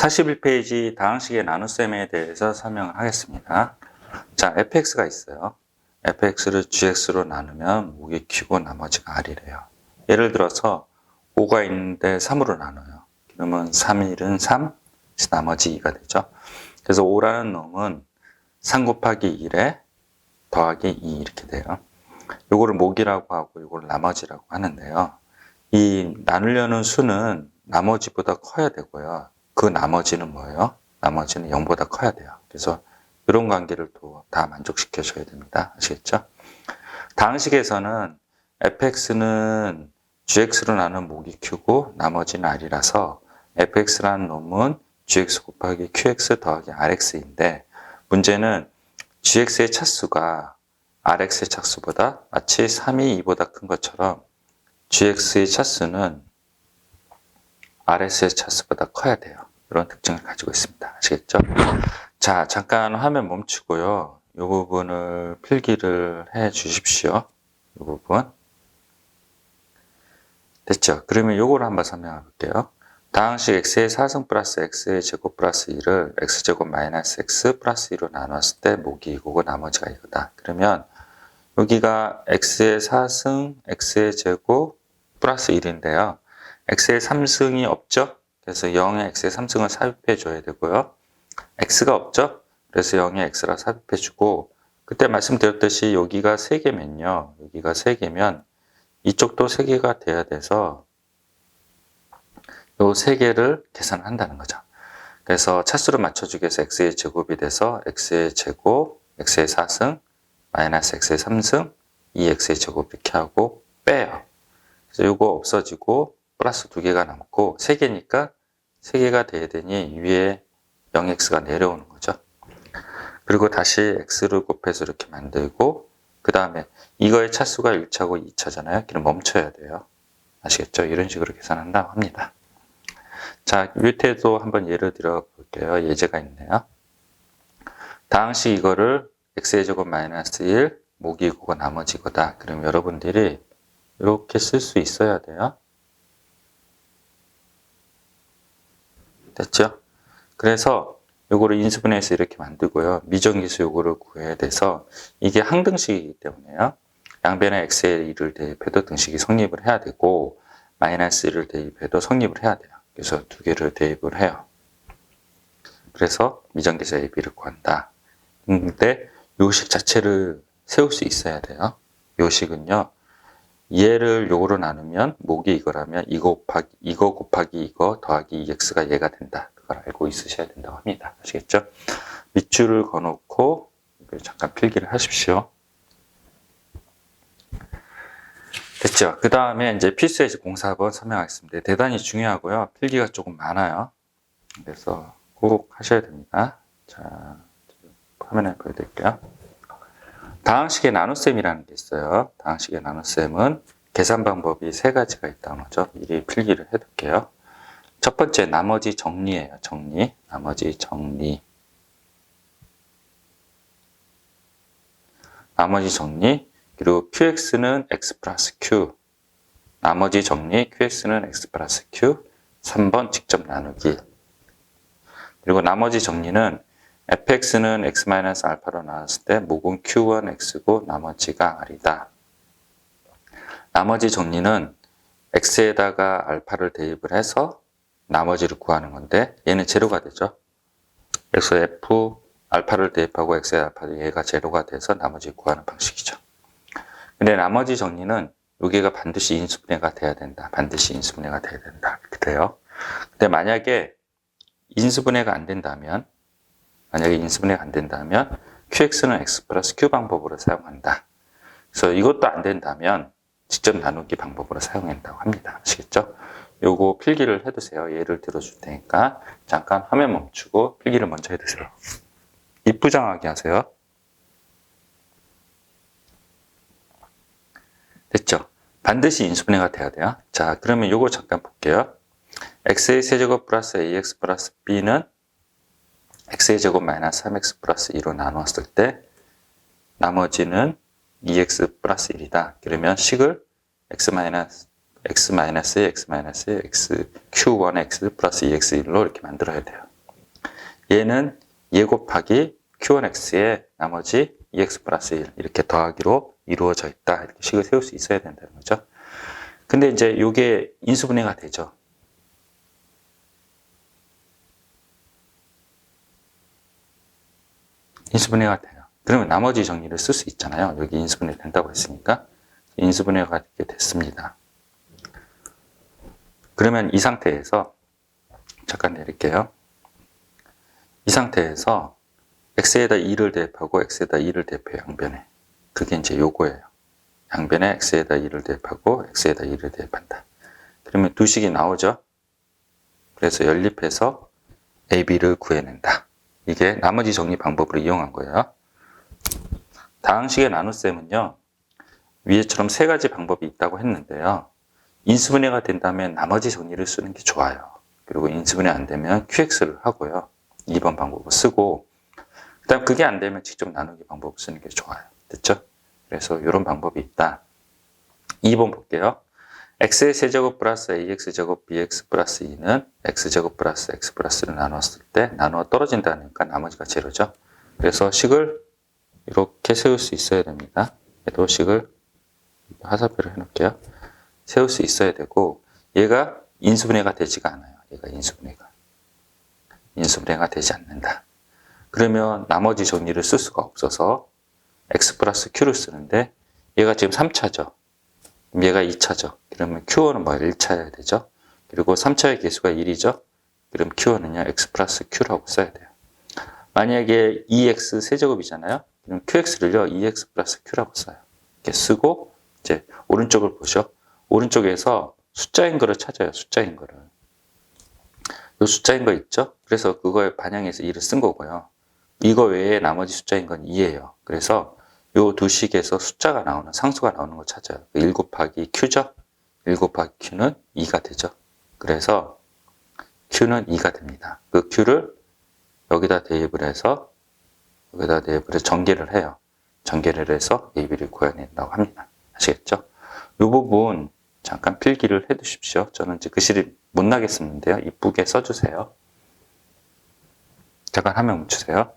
41페이지 다항식의 나눗셈에 대해서 설명을 하겠습니다. 자, fx가 있어요. fx를 gx로 나누면 목이 q고 나머지가 r이래요. 예를 들어서 5가 있는데 3으로 나눠요. 그러면 3일은 3, 나머지 2가 되죠. 그래서 5라는 놈은 3 곱하기 1에 더하기 2 이렇게 돼요. 요거를 목이라고 하고 요거를 나머지라고 하는데요. 이 나누려는 수는 나머지보다 커야 되고요. 그 나머지는 뭐예요? 나머지는 0보다 커야 돼요. 그래서 이런 관계를 또 다 만족시켜줘야 됩니다. 아시겠죠? 다항식에서는 fx는 gx로 나눈 목이 q고 나머지는 r이라서 fx라는 놈은 gx 곱하기 qx 더하기 rx인데 문제는 gx의 차수가 rx의 차수보다 마치 3이 2보다 큰 것처럼 gx의 차수는 rs의 차수보다 커야 돼요. 이런 특징을 가지고 있습니다. 아시겠죠? 자, 잠깐 화면 멈추고요. 이 부분을 필기를 해 주십시오. 이 부분. 됐죠? 그러면 요거를 한번 설명해 볼게요. 다항식 x의 4승 플러스 x의 제곱 플러스 2를 x제곱 마이너스 x 플러스 2로 나눴을 때 목이 이거고 나머지가 이거다. 그러면 여기가 x의 4승, x의 제곱 플러스 1인데요. x의 3승이 없죠? 그래서 0에 x의 3승을 삽입해 줘야 되고요. x가 없죠? 그래서 0에 x라 삽입해 주고 그때 말씀드렸듯이 여기가 3개면요. 여기가 3개면 이쪽도 3개가 돼야 돼서 요 3개를 계산한다는 거죠. 그래서 차수를 맞춰주기 위해서 x의 제곱이 돼서 x의 제곱, x의 4승, 마이너스 x의 3승, 2x의 제곱 이렇게 하고 빼요. 그래서 요거 없어지고 플러스 2개가 남고 3개니까 3개가 돼야 되니 위에 0x가 내려오는 거죠. 그리고 다시 x를 곱해서 이렇게 만들고 그 다음에 이거의 차수가 1차고 2차잖아요. 그럼 멈춰야 돼요. 아시겠죠? 이런 식으로 계산한다고 합니다. 자, 밑에도 한번 예를 들어 볼게요. 예제가 있네요. 다항식 이거를 x의 제곱 마이너스 1, 목이 이거고 나머지 이거다. 그럼 여러분들이 이렇게 쓸 수 있어야 돼요. 됐죠? 그래서 요거를 인수분해해서 이렇게 만들고요. 미정기수 요거를 구해야 돼서 이게 항등식이기 때문에요. 양변에 x의 1을 대입해도 등식이 성립을 해야 되고 마이너스 1을 대입해도 성립을 해야 돼요. 그래서 두 개를 대입을 해요. 그래서 미정계수 a, b를 구한다. 근데 요식 자체를 세울 수 있어야 돼요. 요식은요. 얘를 요거로 나누면 목이 이거라면 이거 곱하기 이거 더하기 2x가 얘가 된다. 그걸 알고 있으셔야 된다고 합니다. 아시겠죠? 밑줄을 그어놓고 잠깐 필기를 하십시오. 됐죠? 그 다음에 이제 필수예제 공사 한번 설명하겠습니다. 대단히 중요하고요. 필기가 조금 많아요. 그래서 꼭 하셔야 됩니다. 자, 화면에 보여드릴게요. 다항식의 나눗셈이라는 게 있어요. 다항식의 나눗셈은 계산 방법이 3가지가 있다는 거죠. 미리 필기를 해둘게요. 첫 번째, 나머지 정리예요. 정리. 나머지 정리. 나머지 정리. 그리고 qx는 x 플러스 q. 나머지 정리. qx는 x 플러스 q. 3번 직접 나누기. 그리고 나머지 정리는 fx는 x-알파로 나눴을 때 목은 q1 x고 나머지가 r이다. 나머지 정리는 x에다가 알파를 대입을 해서 나머지를 구하는 건데 얘는 제로가 되죠. 그래서 f 알파를 대입하고 x의 알파도 얘가 제로가 돼서 나머지 구하는 방식이죠. 근데 나머지 정리는 여기가 반드시 인수분해가 돼야 된다. 반드시 인수분해가 돼야 된다. 이렇게 돼요. 근데 만약에 인수분해가 안 된다면 qx는 x 플러스 q 방법으로 사용한다. 그래서 이것도 안 된다면 직접 나누기 방법으로 사용한다고 합니다. 아시겠죠? 요거 필기를 해두세요. 예를 들어줄 테니까 잠깐 화면 멈추고 필기를 먼저 해두세요. 이쁘장하게 하세요. 됐죠? 반드시 인수분해가 돼야 돼요. 자, 그러면 요거 잠깐 볼게요. x의 세제곱 플러스 ax 플러스 b는 x의 제곱 마이너스 3x 플러스 2로 나누었을 때 나머지는 2x 플러스 1이다. 그러면 식을 x q1x 플러스 2x 플러스 2x1로 이렇게 만들어야 돼요. 얘는 얘 곱하기 Q1X에 나머지 EX 플러스 1 이렇게 더하기로 이루어져 있다. 이렇게 식을 세울 수 있어야 된다는 거죠. 근데 이제 이게 인수분해가 되죠. 인수분해가 돼요. 그러면 나머지 정리를 쓸 수 있잖아요. 여기 인수분해 된다고 했으니까 인수분해가 되게 됐습니다. 그러면 이 상태에서 잠깐 내릴게요. 이 상태에서 x에다 2를 대입하고 x에다 2를 대입해요. 양변에. 그게 이제 요거예요. 양변에 x에다 2를 대입하고 x에다 2를 대입한다. 그러면 두 식이 나오죠. 그래서 연립해서 AB를 구해낸다. 이게 나머지 정리 방법으로 이용한 거예요. 다항식의 나눗셈은요. 위에처럼 세 가지 방법이 있다고 했는데요. 인수분해가 된다면 나머지 정리를 쓰는 게 좋아요. 그리고 인수분해 안 되면 QX를 하고요. 2번 방법을 쓰고 그 다음 그게 안 되면 직접 나누기 방법을 쓰는 게 좋아요. 됐죠? 그래서 이런 방법이 있다. 2번 볼게요. x의 세제곱 플러스 ax제곱 bx 플러스 2는 x제곱 플러스 x 플러스를 나눴을 때 나누어 떨어진다니까 나머지가 제로죠. 그래서 식을 이렇게 세울 수 있어야 됩니다. 얘도 식을 화살표를 해놓을게요. 세울 수 있어야 되고 얘가 인수분해가 되지가 않아요. 얘가 인수분해가 되지 않는다. 그러면 나머지 정리를 쓸 수가 없어서 x 플러스 q를 쓰는데 얘가 지금 3차죠. 얘가 2차죠. 그러면 q1은 뭐 1차여야 되죠. 그리고 3차의 개수가 1이죠. 그럼 q1은요 x 플러스 q라고 써야 돼요. 만약에 2x 세제곱이잖아요. 그럼 qx를요 2x 플러스 q라고 써요. 이렇게 쓰고 이제 오른쪽을 보죠. 오른쪽에서 숫자인 거를 찾아요. 숫자인 거를. 이 숫자인 거 있죠? 그래서 그거에 반영해서 2를 쓴 거고요. 이거 외에 나머지 숫자인 건 2예요. 그래서 요 두 식에서 숫자가 나오는, 상수가 나오는 거 찾아요. 1 곱하기 q죠? 1 곱하기 q는 2가 되죠. 그래서 q는 2가 됩니다. 그 q를 여기다 대입을 해서 전개를 해요. 전개를 해서 AB를 구해낸다고 합니다. 아시겠죠? 이 부분 잠깐 필기를 해 두십시오. 저는 이제 글씨를 못 나게 쓰는데요. 이쁘게 써주세요. 잠깐 화면 멈추세요.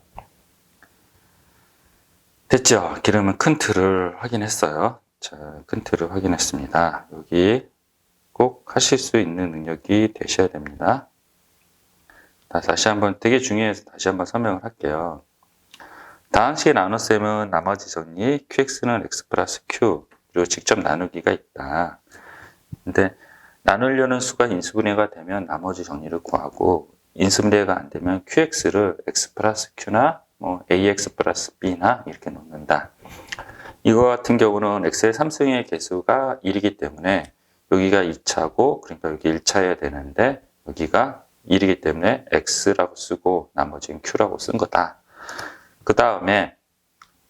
됐죠? 그러면 큰 틀을 확인했어요. 자, 큰 틀을 확인했습니다. 여기 꼭 하실 수 있는 능력이 되셔야 됩니다. 다시 한번 되게 중요해서 다시 한번 설명을 할게요. 다항식의 나눗셈은 나머지 정리 QX는 X 플러스 Q 그리고 직접 나누기가 있다. 근데 나누려는 수가 인수분해가 되면 나머지 정리를 구하고 인수분해가 안 되면 QX를 X 플러스 Q나 뭐 AX 플러스 B나 이렇게 놓는다. 이거 같은 경우는 X의 3승의 개수가 1이기 때문에 여기가 2차고 그러니까 여기 1차여야 되는데 여기가 1이기 때문에 X라고 쓰고 나머지는 Q라고 쓴 거다. 그 다음에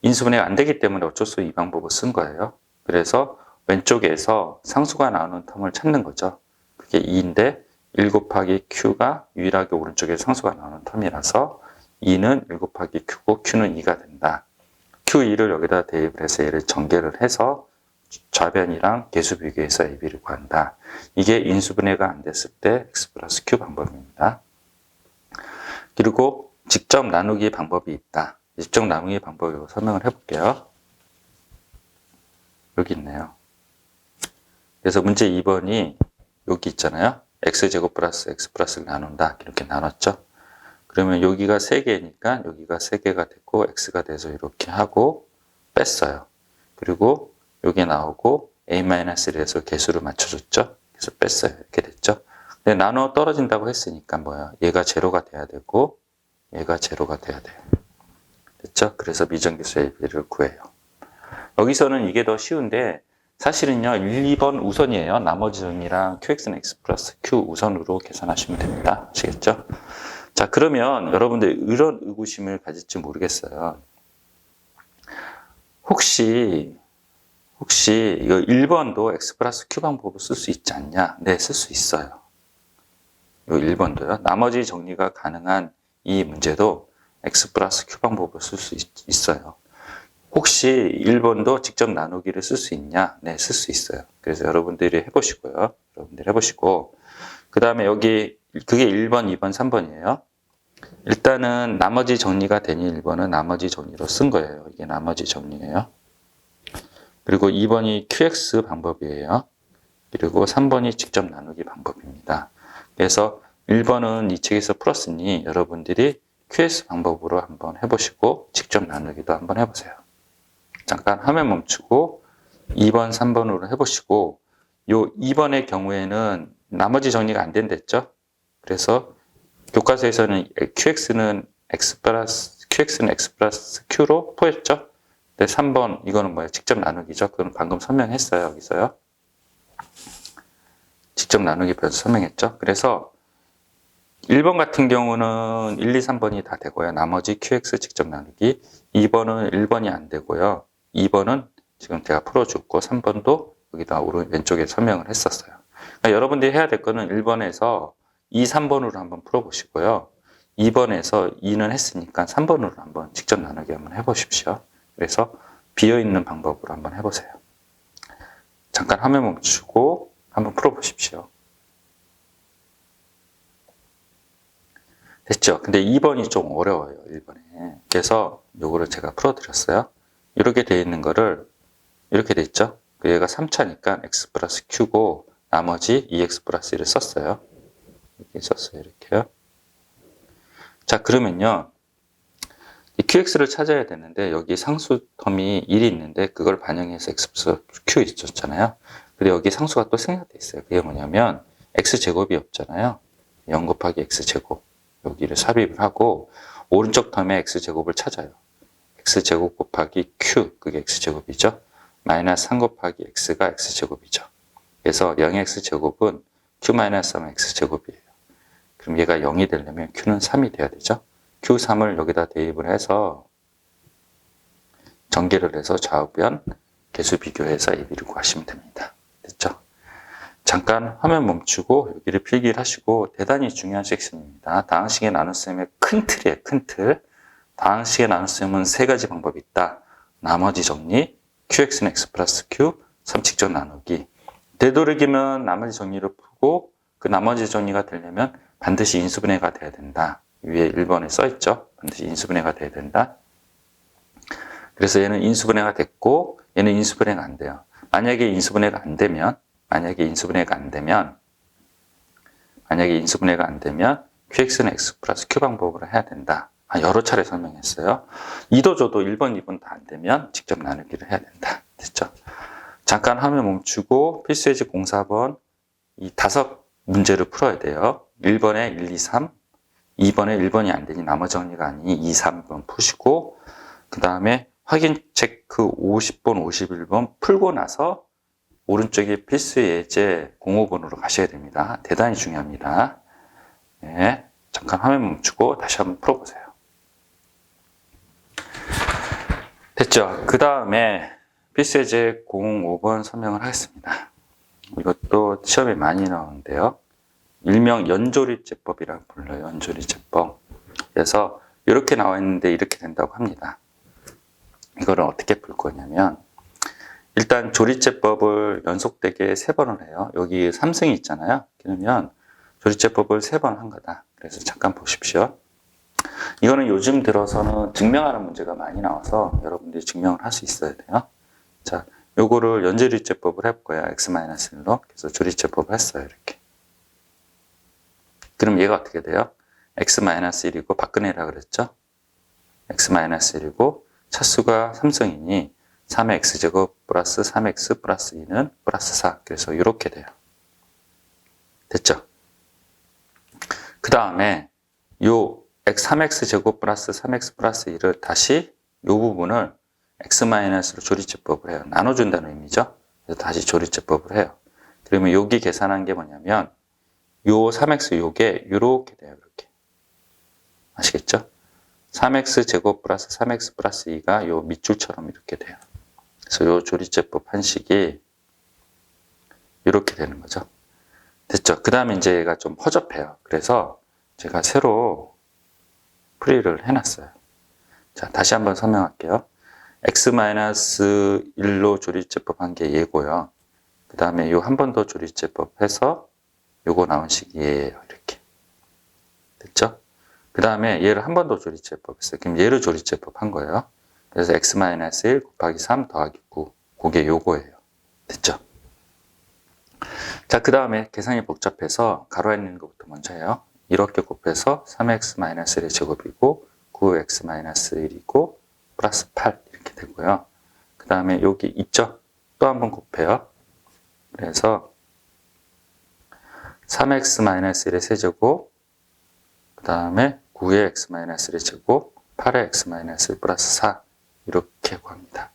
인수분해가 안 되기 때문에 어쩔 수 없이 이 방법을 쓴 거예요. 그래서 왼쪽에서 상수가 나오는 텀을 찾는 거죠. 그게 2인데 1 곱하기 Q가 유일하게 오른쪽에 상수가 나오는 텀이라서 2는 1 곱하기 Q고 Q는 2가 된다. Q2를 여기다 대입을 해서 얘를 전개를 해서 좌변이랑 개수 비교해서 AB를 구한다. 이게 인수분해가 안 됐을 때 X 플러스 Q 방법입니다. 그리고 직접 나누기 방법이 있다. 직접 나누기 방법으로 설명을 해볼게요. 여기 있네요. 그래서 문제 2번이 여기 있잖아요. x제곱 플러스 x 플러스를 나눈다. 이렇게 나눴죠. 그러면 여기가 3개니까 여기가 3개가 됐고 x가 돼서 이렇게 하고 뺐어요. 그리고 여기 나오고 a-1을 해서 개수를 맞춰줬죠. 그래서 뺐어요. 이렇게 됐죠. 근데 나눠 떨어진다고 했으니까 뭐야? 얘가 제로가 돼야 되고 얘가 제로가 돼야 돼요. 됐죠? 그래서 미정계수 AB를 구해요. 여기서는 이게 더 쉬운데 사실은요 1, 2번 우선이에요. 나머지 정리랑 QX는 X 플러스 Q 우선으로 계산하시면 됩니다. 아시겠죠? 자, 그러면 여러분들 이런 의구심을 가질지 모르겠어요. 혹시 이거 1번도 X 플러스 Q 방법을 쓸 수 있지 않냐? 네, 쓸 수 있어요. 이 1번도요. 나머지 정리가 가능한 이 문제도 X 플러스 Q 방법을 쓸 수 있어요. 혹시 1번도 직접 나누기를 쓸 수 있냐? 네, 쓸 수 있어요. 그래서 여러분들이 해보시고요. 그 다음에 여기, 그게 1번, 2번, 3번이에요. 일단은 나머지 정리가 되니 1번은 나머지 정리로 쓴 거예요. 이게 나머지 정리예요. 그리고 2번이 QX 방법이에요. 그리고 3번이 직접 나누기 방법입니다. 그래서 1번은 이 책에서 풀었으니 여러분들이 QS 방법으로 한번 해보시고 직접 나누기도 한번 해보세요. 잠깐 화면 멈추고 2번, 3번으로 해보시고 요 2번의 경우에는 나머지 정리가 안 된댔죠? 그래서 교과서에서는 QX는 X 플러스 Q로 포했죠? 근데 3번 이거는 뭐예요? 직접 나누기죠? 그건 방금 설명했어요. 여기서요. 직접 나누기 변수 설명했죠? 그래서 1번 같은 경우는 1, 2, 3번이 다 되고요. 나머지 QX 직접 나누기. 2번은 1번이 안 되고요. 2번은 지금 제가 풀어줬고 3번도 여기다 왼쪽에 설명을 했었어요. 그러니까 여러분들이 해야 될 거는 1번에서 2, 3번으로 한번 풀어보시고요. 2번에서 2는 했으니까 3번으로 한번 직접 나누기 한번 해보십시오. 그래서 비어있는 방법으로 한번 해보세요. 잠깐 화면 멈추고 한번 풀어보십시오. 됐죠? 근데 2번이 좀 어려워요. 1번에. 그래서 요거를 제가 풀어드렸어요. 이렇게 돼 있는 거를 이렇게 돼 있죠? 얘가 3차니까 x 플러스 q고 나머지 2x 플러스 1을 썼어요. 이렇게 썼어요. 이렇게요. 자, 그러면요. 이 qx를 찾아야 되는데 여기 상수 텀이 1이 있는데 그걸 반영해서 x 플러스 q 있었잖아요. 근데 여기 상수가 또 생략돼 있어요. 그게 뭐냐면 x제곱이 없잖아요. 0 곱하기 x제곱. 여기를 삽입을 하고 오른쪽 텀에 x제곱을 찾아요. x제곱 곱하기 q, 그게 x제곱이죠. 마이너스 3 곱하기 x가 x제곱이죠. 그래서 0x제곱은 q-3은 x제곱이에요. 그럼 얘가 0이 되려면 q는 3이 돼야 되죠. q3을 여기다 대입을 해서 전개를 해서 좌우변 개수 비교해서 AB를 구하시면 됩니다. 됐죠? 잠깐 화면 멈추고 여기를 필기를 하시고 대단히 중요한 섹션입니다. 다항식의 나눗셈의 큰 틀이에요. 큰 틀. 다항식의 나눗셈은 세 가지 방법이 있다. 나머지 정리, QX는 X 플러스 Q, 3직접 나누기. 되도록이면 나머지 정리를 풀고 그 나머지 정리가 되려면 반드시 인수분해가 돼야 된다. 위에 1번에 써있죠. 반드시 인수분해가 돼야 된다. 그래서 얘는 인수분해가 됐고 얘는 인수분해가 안 돼요. 만약에 인수분해가 안 되면 QX는 X 플러스 Q 방법으로 해야 된다. 여러 차례 설명했어요. 2도 줘도 1번, 2번 다 안 되면 직접 나누기를 해야 된다. 됐죠? 잠깐 화면 멈추고 필수예제 04번 이 5문제를 풀어야 돼요. 1번에 1, 2, 3, 2번에 1번이 안 되니 나머지 정리가 아니니 2, 3번 푸시고 그 다음에 확인 체크 50번, 51번 풀고 나서 오른쪽에 필수예제 05번으로 가셔야 됩니다. 대단히 중요합니다. 네, 잠깐 화면 멈추고 다시 한번 풀어보세요. 됐죠? 그 다음에 필수예제 05번 설명을 하겠습니다. 이것도 시험에 많이 나오는데요. 일명 연조립제법이라고 불러요. 연조립제법. 그래서 이렇게 나와 있는데 이렇게 된다고 합니다. 이거를 어떻게 풀 거냐면 일단 조립제법을 연속되게 3번을 해요. 여기 3승이 있잖아요. 그러면 조립제법을 3번 한 거다. 그래서 잠깐 보십시오. 이거는 요즘 들어서는 증명하는 문제가 많이 나와서 여러분들이 증명을 할 수 있어야 돼요. 자, 요거를 연조립제법을 해볼 거예요. x-1로. 그래서 조립제법을 했어요. 이렇게. 그럼 얘가 어떻게 돼요? x-1이고 바꿔내라 그랬죠? x-1이고 차수가 3승이니 3의 x제곱 플러스 3x 플러스 2는 플러스 4. 그래서 이렇게 돼요. 됐죠? 그 다음에 요 3x제곱 플러스 3x 플러스 2를 다시 요 부분을 x-로 조립제법을 해요. 나눠준다는 의미죠. 그래서 다시 조립제법을 해요. 그러면 여기 계산한 게 뭐냐면 요 3x 요게 요렇게 돼요. 이렇게. 아시겠죠? 3x제곱 플러스 3x 플러스 2가 요 밑줄처럼 이렇게 돼요. 그래서 요 조립제법 한식이 이렇게 되는 거죠. 됐죠? 그 다음에 이제 얘가 좀 허접해요. 그래서 제가 새로 풀이를 해놨어요. 자, 다시 한번 설명할게요. x-1로 조립제법 한 게 얘고요. 그 다음에 요 한 번 더 조립제법 해서 요거 나온 식이에요. 이렇게. 됐죠? 그 다음에 얘를 한 번 더 조리제법 했어요. 그럼 얘를 조리제법 한 거예요. 그래서 x-1 곱하기 3 더하기 9. 그게 요거예요. 됐죠? 자, 그 다음에 계산이 복잡해서 가로에 있는 것부터 먼저 해요. 이렇게 곱해서 3x-1의 제곱이고 9x-1이고 플러스 8 이렇게 되고요. 그 다음에 여기 있죠? 또 한 번 곱해요. 그래서 3x-1의 세제곱, 그 다음에 9의 x-1의 제곱, 8의 x-1 플러스 4 이렇게 구합니다.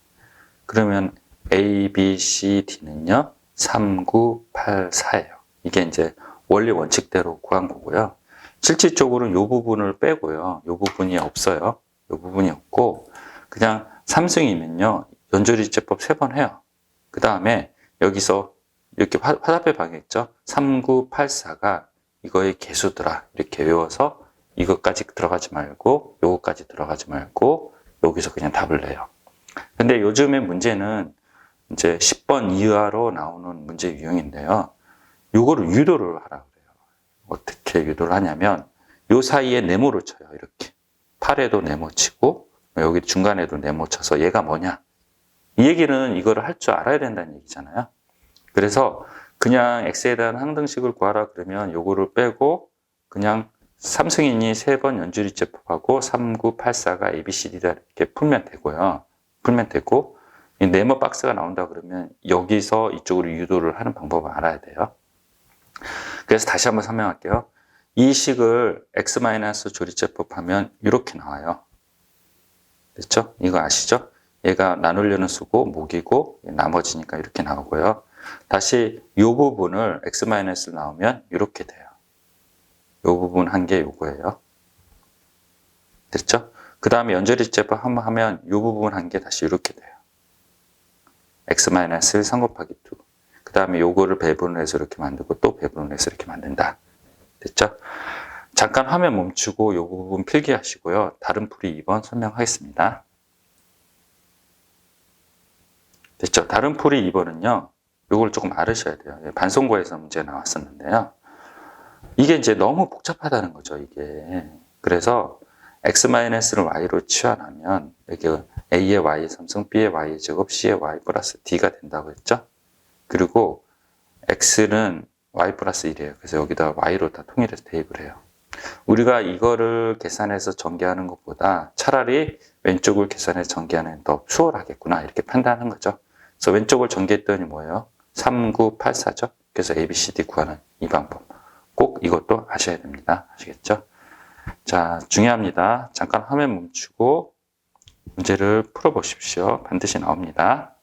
그러면 A, B, C, D는요 3, 9, 8, 4예요. 이게 이제 원리 원칙대로 구한 거고요. 실질적으로는 이 부분을 빼고요. 이 부분이 없어요. 이 부분이 없고 그냥 3승이면요 연조리제법 3번 해요. 그 다음에 여기서 이렇게 화살표 방향 있죠? 3, 9, 8, 4가 이거의 개수더라. 이렇게 외워서 이것까지 들어가지 말고 요거까지 들어가지 말고 여기서 그냥 답을 내요. 근데 요즘의 문제는 이제 10번 이하로 나오는 문제 유형인데요. 요거를 유도를 하라 그래요. 어떻게 유도를 하냐면 요 사이에 네모를 쳐요. 이렇게. 8에도 네모 치고 여기 중간에도 네모 쳐서 얘가 뭐냐? 이 얘기는 이거를 할 줄 알아야 된다는 얘기잖아요. 그래서 그냥 x에 대한 항등식을 구하라 그러면 요거를 빼고 그냥 3승인이 3번 연주리제법하고 3, 9, 8, 4가 A, B, C, D다 이렇게 풀면 되고요. 풀면 되고 이 네모 박스가 나온다 그러면 여기서 이쪽으로 유도를 하는 방법을 알아야 돼요. 그래서 다시 한번 설명할게요. 이 식을 x- 조리제법 하면 이렇게 나와요. 됐죠? 이거 아시죠? 얘가 나누려는 수고 목이고 나머지니까 이렇게 나오고요. 다시 이 부분을 x- 나오면 이렇게 돼요. 이 부분 한 게 요거예요. 됐죠? 그 다음에 연조리제법 한번 하면 이 부분 한 게 다시 이렇게 돼요. x- 3 곱하기 2. 그 다음에 요거를 배분을 해서 이렇게 만들고 또 배분을 해서 이렇게 만든다. 됐죠? 잠깐 화면 멈추고 요 부분 필기하시고요. 다른 풀이 2번 설명하겠습니다. 됐죠? 다른 풀이 2번은요. 요걸 조금 알으셔야 돼요. 반송고에서 문제 나왔었는데요. 이게 이제 너무 복잡하다는 거죠, 이게. 그래서 x-를 y로 치환하면 여기 a의 y 3승, b의 y 제곱, c의 y 플러스 d가 된다고 했죠? 그리고 x는 y 플러스 1이에요. 그래서 여기다 y로 다 통일해서 대입을 해요. 우리가 이거를 계산해서 전개하는 것보다 차라리 왼쪽을 계산해서 전개하는 게 더 수월하겠구나 이렇게 판단하는 거죠. 그래서 왼쪽을 전개했더니 뭐예요? 3, 9, 8, 4죠. 그래서 A, B, C, D 구하는 이 방법. 꼭 이것도 아셔야 됩니다. 아시겠죠? 자, 중요합니다. 잠깐 화면 멈추고 문제를 풀어보십시오. 반드시 나옵니다.